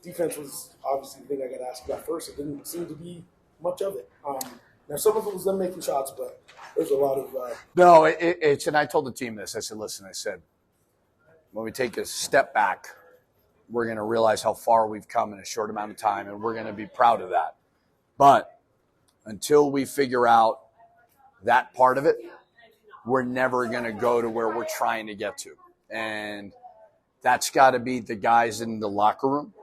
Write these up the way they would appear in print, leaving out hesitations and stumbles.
defense was obviously the thing I got asked about first. It didn't seem to be much of it. Now, some of it was them making shots, but there's a lot of No, it's – and I told the team this. I said, listen, when we take a step back, we're going to realize how far we've come in a short amount of time, and we're going to be proud of that. But until we figure out that part of it, we're never going to go to where we're trying to get to. And that's got to be the guys in the locker room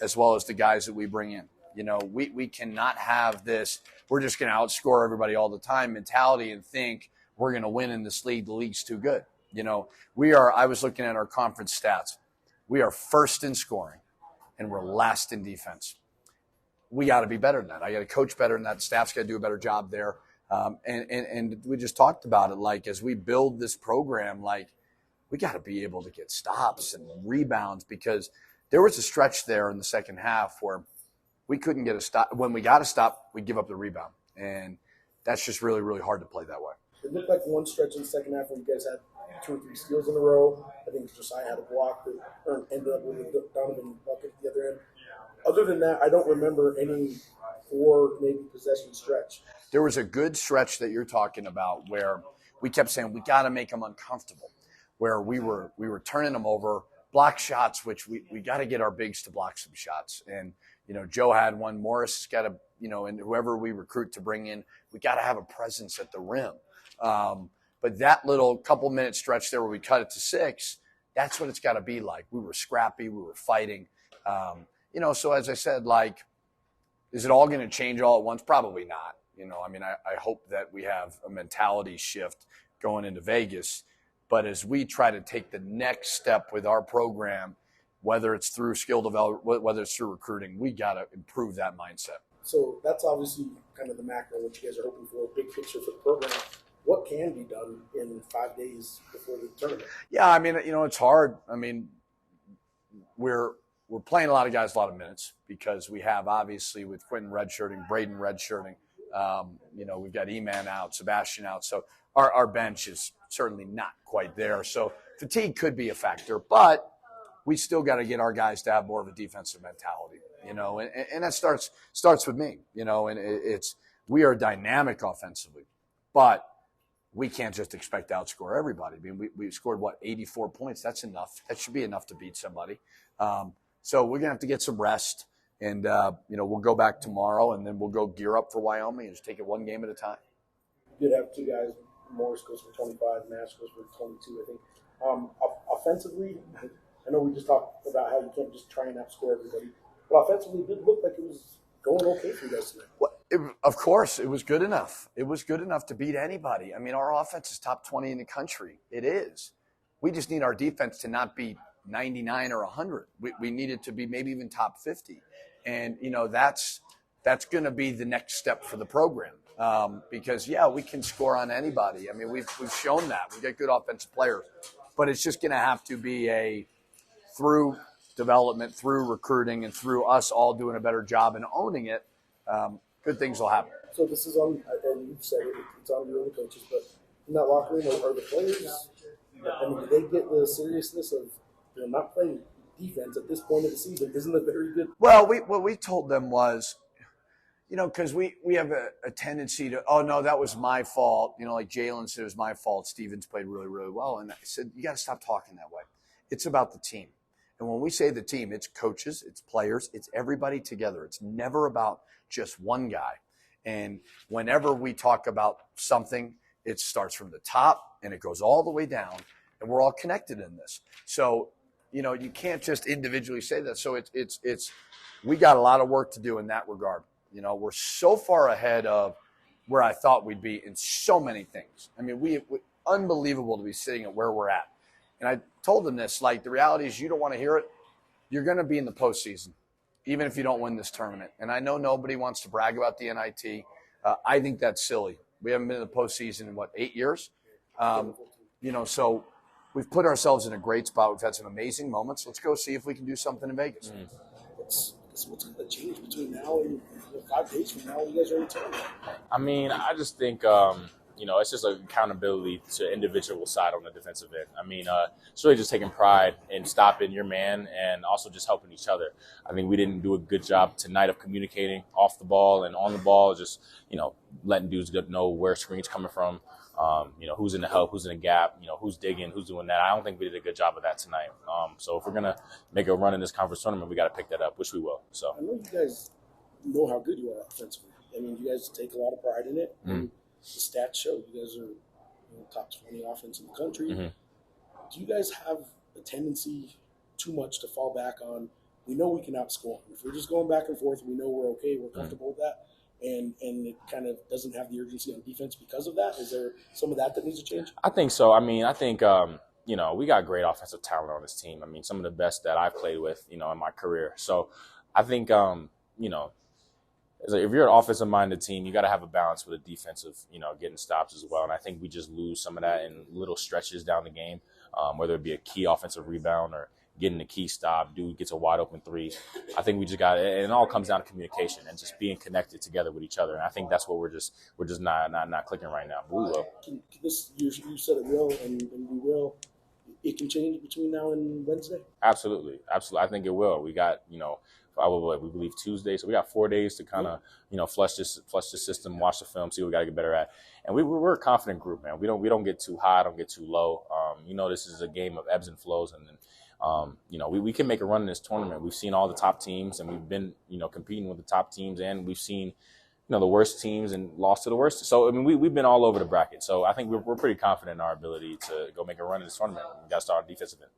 as well as the guys that we bring in. You know, we cannot have this, we're just going to outscore everybody all the time mentality and think we're going to win in this league. The league's too good. You know, I was looking at our conference stats. We are first in scoring, and we're last in defense. We got to be better than that. I got to coach better than that. Staff's got to do a better job there. And we just talked about it. Like, as we build this program, like, we got to be able to get stops and rebounds, because there was a stretch there in the second half where we couldn't get a stop. When we got a stop, we give up the rebound. And that's just really, really hard to play that way. It looked like one stretch in the second half where you guys had 2 or 3 steals in a row. I think Josiah had a block that ended up with a Donovan bucket at the other end. Other than that, I don't remember any 4 maybe possession stretch. There was a good stretch that you're talking about where we kept saying we got to make them uncomfortable, where we were turning them over, block shots, which we got to get our bigs to block some shots. And, you know, Joe had one. Morris has got to, you know, and whoever we recruit to bring in, we got to have a presence at the rim. But that little couple-minute stretch there where we cut it to 6, that's what it's got to be like. We were scrappy. We were fighting. You know, so as I said, like, is it all going to change all at once? Probably not. You know, I mean, I hope that we have a mentality shift going into Vegas. But as we try to take the next step with our program, whether it's through skill development, whether it's through recruiting, we got to improve that mindset. So that's obviously kind of the macro, what you guys are hoping for, a big picture for the program. What can be done in 5 days before the tournament? Yeah, I mean, you know, it's hard. I mean, we're playing a lot of guys a lot of minutes because we have, obviously, with Quentin redshirting, Braden redshirting, you know, we've got E-Man out, Sebastian out. So our bench is certainly not quite there. So fatigue could be a factor, but we still got to get our guys to have more of a defensive mentality, you know, and that starts with me, you know, and we are dynamic offensively, but we can't just expect to outscore everybody. I mean, we scored, 84 points. That's enough. That should be enough to beat somebody. So we're going to have to get some rest, and, you know, we'll go back tomorrow, and then we'll go gear up for Wyoming and just take it one game at a time. You did have 2 guys. Morris goes for 25, Nash goes for 22, I think. Offensively, I know we just talked about how you can't just try and outscore everybody, but offensively, it did look like it was going okay for you guys tonight. Well, of course, it was good enough. It was good enough to beat anybody. I mean, our offense is top 20 in the country. It is. We just need our defense to not be 99 or 100. We need it to be maybe even top 50. And, you know, that's going to be the next step for the program. Because, yeah, we can score on anybody. I mean, we've shown that. We've got good offensive players. But it's just going to have to be through development, through recruiting, and through us all doing a better job and owning it, good things will happen. So this is on, and you've said it's on your own coaches, but in that locker room, are the players, I mean, do they get the seriousness of, you know, not playing defense at this point of the season? Isn't it very good? Well, what we told them was, you know, because we have a tendency to, oh, no, that was my fault. You know, like Jalen said, it was my fault. Stevens played really, really well. And I said, you got to stop talking that way. It's about the team. And when we say the team, it's coaches, it's players, it's everybody together. It's never about just one guy. And whenever we talk about something, it starts from the top and it goes all the way down. And we're all connected in this. So, you know, you can't just individually say that. So it's we got a lot of work to do in that regard. You know, we're so far ahead of where I thought we'd be in so many things. I mean, we unbelievable to be sitting at where we're at. And I told them this, like, the reality is you don't want to hear it. You're going to be in the postseason, even if you don't win this tournament. And I know nobody wants to brag about the NIT. I think that's silly. We haven't been in the postseason in, 8 years? You know, so we've put ourselves in a great spot. We've had some amazing moments. Let's go see if we can do something in Vegas. What's going to change between now and 5 days from now when you guys are in the tournament? I mean, I just think it's just an accountability to individual side on the defensive end. I mean, it's really just taking pride in stopping your man and also just helping each other. I think we didn't do a good job tonight of communicating off the ball and on the ball, just, letting dudes know where screens coming from, who's in the help, who's in the gap, who's digging, who's doing that. I don't think we did a good job of that tonight. So if we're going to make a run in this conference tournament, we got to pick that up, which we will. So I know you guys know how good you are offensively. I mean, you guys take a lot of pride in it. Mm-hmm. And the stats show you guys are top 20 offense in the country. Mm-hmm. Do you guys have a tendency too much to fall back on, we know we can outscore. If we're just going back and forth, we know we're okay, we're comfortable with that, and it kind of doesn't have the urgency on defense because of that? Is there some of that needs to change? I think so. I mean, I think, we got great offensive talent on this team. I mean, some of the best that I've played with, in my career. So I think, if you're an offensive-minded team, you got to have a balance with a defensive, getting stops as well. And I think we just lose some of that in little stretches down the game, whether it be a key offensive rebound or getting a key stop, dude gets a wide-open three. I think we just got – and it all comes down to communication and just being connected together with each other. And I think that's what we're just not clicking right now. But we will. You said it will, and we will. It can change between now and Wednesday? Absolutely. I think it will. We got, we believe Tuesday, so we got 4 days to kind of flush the system, watch the film, see what we got to get better at. And we're a confident group, man. We don't get too high, don't get too low. This is a game of ebbs and flows, and we can make a run in this tournament. We've seen all the top teams, and we've been competing with the top teams, and we've seen the worst teams and lost to the worst. So I mean, we've been all over the bracket. So I think we're pretty confident in our ability to go make a run in this tournament. We got to start on defensive end.